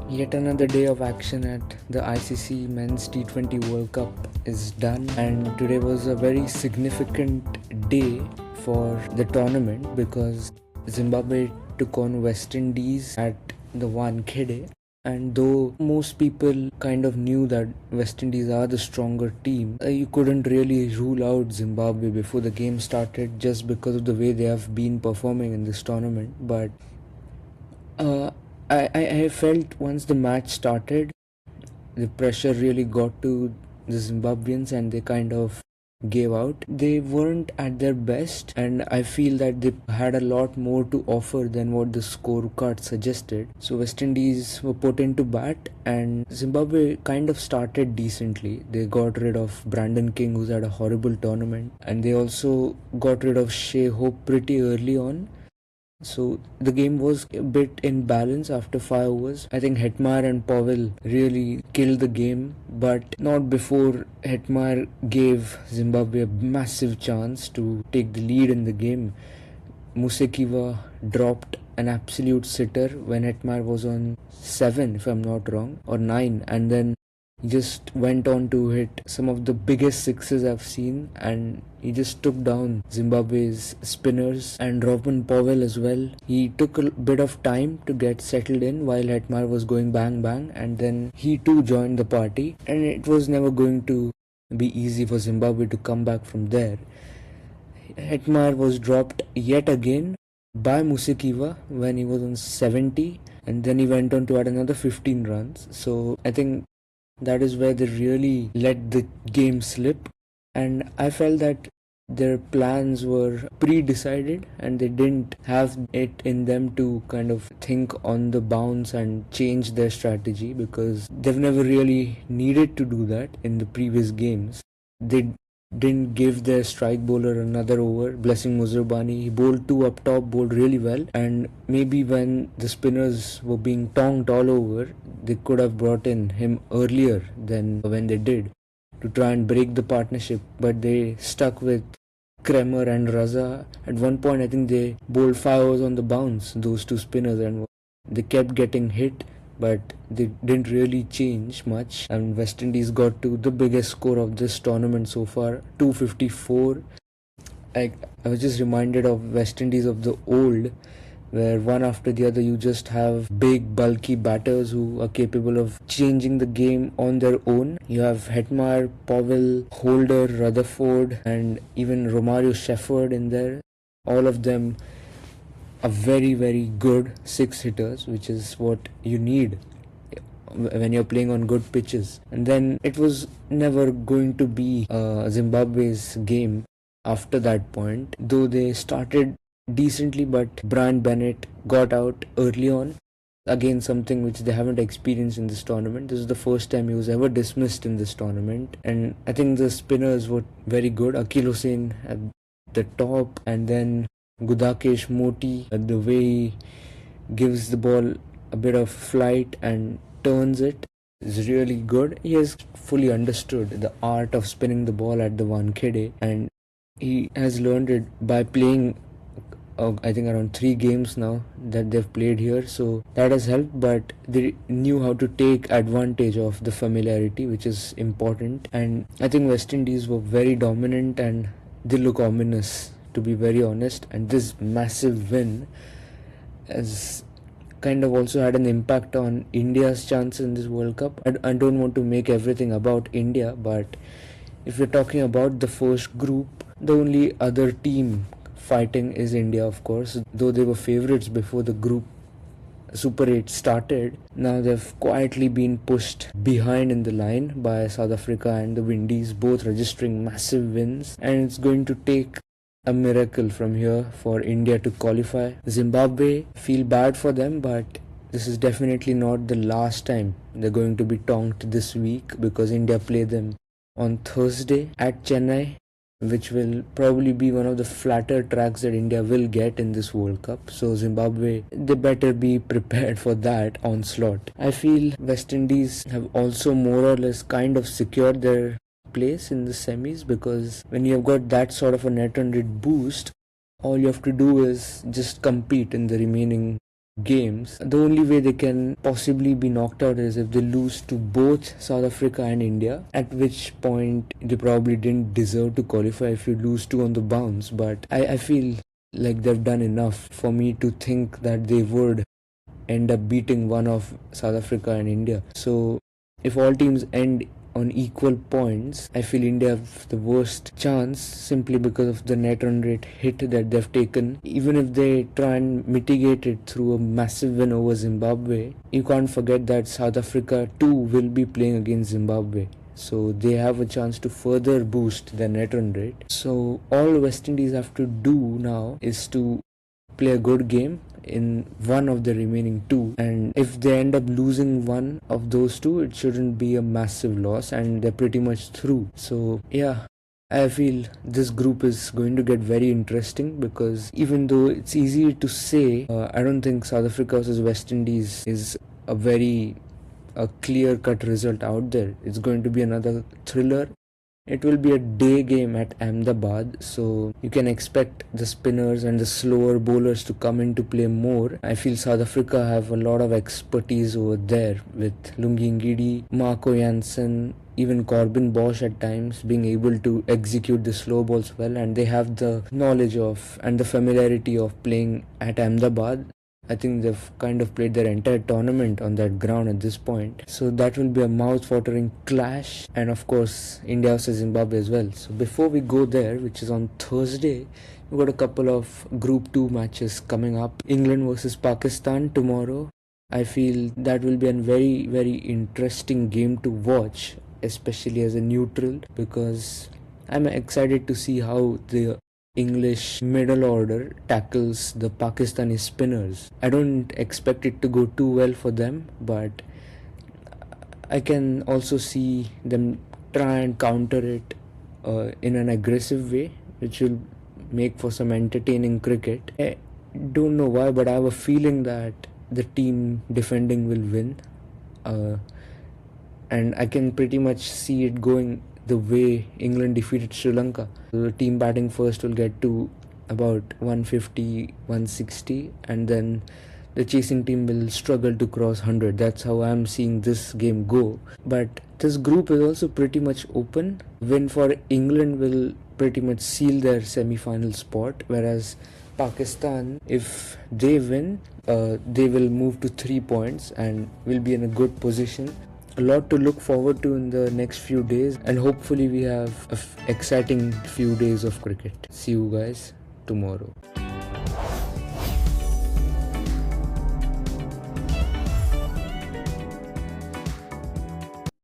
Yet another day of action at the ICC Men's T20 World Cup is done, and today was a very significant day for the tournament because Zimbabwe took on West Indies at the Wankhede. And though most people kind of knew that West Indies are the stronger team, you couldn't really rule out Zimbabwe before the game started just because of the way they have been performing in this tournament. But uh, I felt once the match started, the pressure really got to the Zimbabweans and they kind of gave out. They weren't at their best, and I feel that they had a lot more to offer than what the scorecard suggested. So West Indies were put into bat, and Zimbabwe kind of started decently. They got rid of Brandon King, who's had a horrible tournament, and they also got rid of Shea Hope pretty early on. So the game was a bit in balance after 5 overs. I think Hetmar and Powell really killed the game, but not before Hetmar gave Zimbabwe a massive chance to take the lead in the game. Musekiwa dropped an absolute sitter when Hetmar was on 7, if I'm not wrong, or 9, and then he just went on to hit some of the biggest sixes I've seen, and he just took down Zimbabwe's spinners and Robin Powell as well. He took a bit of time to get settled in while Hetmar was going bang bang, and then he too joined the party, and it was never going to be easy for Zimbabwe to come back from there. Hetmar was dropped yet again by Musekiwa when he was on 70, and then he went on to add another 15 runs. So I think that is where they really let the game slip, and I felt that their plans were pre-decided and they didn't have it in them to kind of think on the bounce and change their strategy because they've never really needed to do that in the previous games. They didn't give their strike bowler another over. Blessing Muzurbani, he bowled 2 up top, bowled really well, and maybe when the spinners were being tonged all over, they could have brought in him earlier than when they did to try and break the partnership, but they stuck with Kremer and Raza. At one point I think they bowled 5 overs on the bounce, those two spinners, and they kept getting hit, but they didn't really change much, and West Indies got to the biggest score of this tournament so far, 254. I was just reminded of West Indies of the old, where one after the other you just have big bulky batters who are capable of changing the game on their own. You have Hetmar, Powell, Holder, Rutherford, and even Romario Shepherd in there. All of them are very very good 6 hitters, which is what you need when you're playing on good pitches. And then it was never going to be Zimbabwe's game after that point, though they started decently, but Brian Bennett got out early on. Again, something which they haven't experienced in this tournament. This is the first time he was ever dismissed in this tournament, and I think the spinners were very good. Akil Hussain at the top, and then Gudakesh Moti, the way he gives the ball a bit of flight and turns it is really good. He has fully understood the art of spinning the ball at the Wankhede, and he has learned it by playing I think around 3 games now that they've played here, so that has helped, but they knew how to take advantage of the familiarity, which is important. And I think West Indies were very dominant and they look ominous, to be very honest, and this massive win has kind of also had an impact on India's chance in this World Cup. I don't want to make everything about India, but if we're talking about the first group, the only other team fighting is India, of course, though they were favourites before the group Super 8 started. Now they've quietly been pushed behind in the line by South Africa and the Windies, both registering massive wins, and it's going to take a miracle from here for India to qualify. Zimbabwe, feel bad for them, but this is definitely not the last time they're going to be tonked this week, because India play them on Thursday at Chennai, which will probably be one of the flatter tracks that India will get in this World Cup. So Zimbabwe, they better be prepared for that onslaught. I feel West Indies have also more or less kind of secured their place in the semis, because when you have got that sort of a net run rate boost, all you have to do is just compete in the remaining games, the only way they can possibly be knocked out is if they lose to both South Africa and India, at which point they probably didn't deserve to qualify if you lose two on the bounce. But I feel like they've done enough for me to think that they would end up beating one of South Africa and India. So if all teams end on equal points, I feel India have the worst chance simply because of the net run rate hit that they've taken. Even if they try and mitigate it through a massive win over Zimbabwe, you can't forget that South Africa too will be playing against Zimbabwe. So they have a chance to further boost their net run rate. So all West Indies have to do now is to play a good game in one of the remaining two, and if they end up losing one of those two, it shouldn't be a massive loss and they're pretty much through. So yeah, I feel this group is going to get very interesting, because even though it's easy to say, I don't think South Africa versus West Indies is a clear-cut result out there. It's going to be another thriller. It will be a day game at Ahmedabad, so you can expect the spinners and the slower bowlers to come into play more. I feel South Africa have a lot of expertise over there with Lungi Ngidi, Marco Jansen, even Corbin Bosch at times being able to execute the slow balls well, and they have the knowledge of and the familiarity of playing at Ahmedabad. I think they've kind of played their entire tournament on that ground at this point. So that will be a mouth-watering clash. And of course, India versus Zimbabwe as well. So before we go there, which is on Thursday, we've got a couple of Group 2 matches coming up. England versus Pakistan tomorrow. I feel that will be a very, very interesting game to watch, especially as a neutral, because I'm excited to see how the English middle order tackles the Pakistani spinners. I don't expect it to go too well for them, but I can also see them try and counter it in an aggressive way, which will make for some entertaining cricket. I don't know why, but I have a feeling that the team defending will win, and I can pretty much see it going the way England defeated Sri Lanka. The team batting first will get to about 150, 160, and then the chasing team will struggle to cross 100. That's how I'm seeing this game go. But this group is also pretty much open. Win for England will pretty much seal their semi-final spot, whereas Pakistan, if they win, they will move to 3 points and will be in a good position. A lot to look forward to in the next few days, and hopefully we have an exciting few days of cricket. See you guys tomorrow.